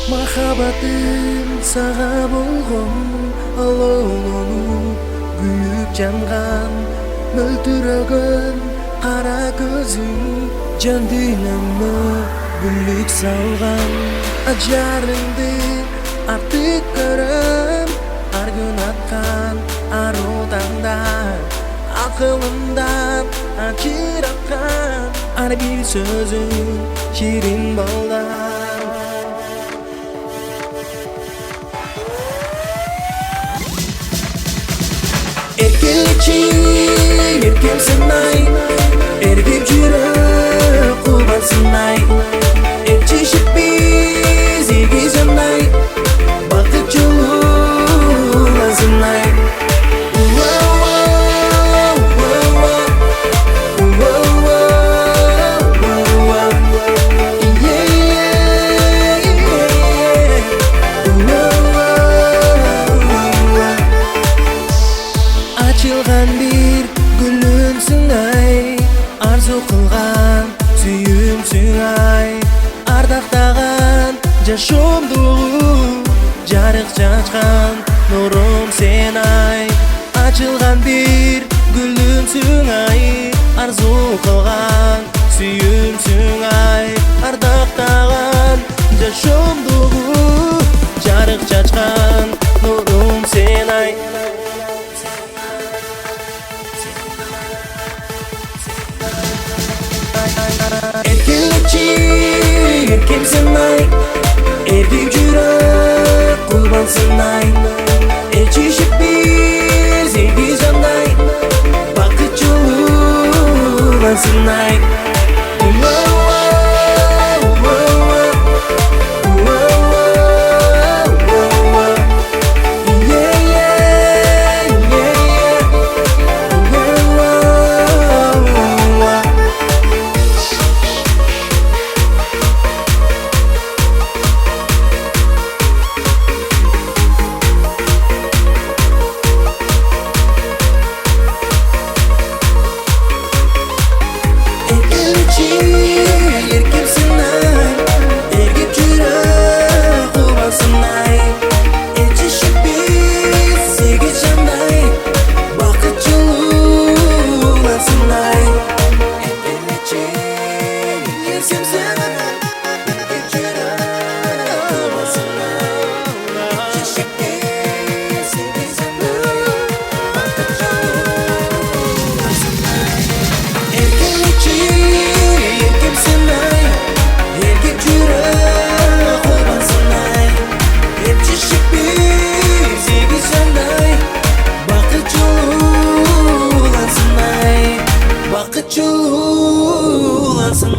Махаббатым сага болгон алоолонуп күйүп жанган мөлтүрөгөн кара көзүң жан дүйнөмө гүлүк салган ажарыңды артык көрөм ар күн аткан аруу таңдар акылымдан ачыраткан ар бир сөзүң ширин балдар Эркелечи, эркемсин ай, эргип жүрөк кубансың ай, эрчишип биз ийгизем ай, бакыт жолуңасың ай. Açılgan bir gülünsün ay, arzu kılgan sүйүмсүң ay, ардактаган жашоомдогу жарык чачкан нурум сен ay. Açılgan bir gülünsün ay, arzu kılgan sүйүмсүң ay, ардактаган жашоомдогу жарык чачкан нурум сен ay. Эркелечи, эркемсин ай, эргип жүрөк кубансың ай, эрчишип биз ийгизем ай, бакыт жолуңасың ай. Bacıt jolulansın